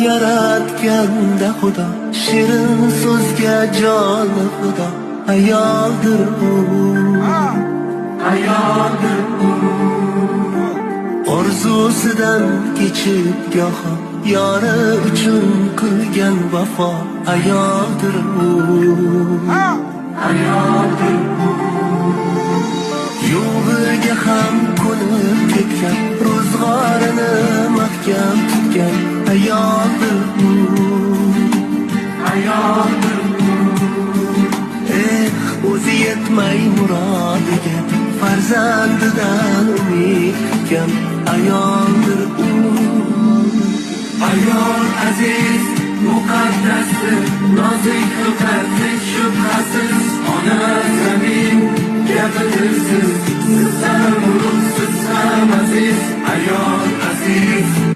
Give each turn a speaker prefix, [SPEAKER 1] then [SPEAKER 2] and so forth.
[SPEAKER 1] yaratganda Xudo, shirin so'zga joni Xudo. Ayoldir u, ayoldir u. Orzusidan kechib goho yori uchun qilgan vafo. Ayoldir u, ayoldir u. Yo'g'iga ham ko'nib ketgan, ro'zg'orini mahkam tutgan. Ayoldir u, ayoldir u. O'zi yetmay murodiga farzandidan umid kutgan. Ayoldir u. Ayol aziz, muqaddasdir, nozik xilqatlik shubhasiz. Ona zamin gapidirsiz, siz ham ulug', siz ham aziz. Ayol aziz.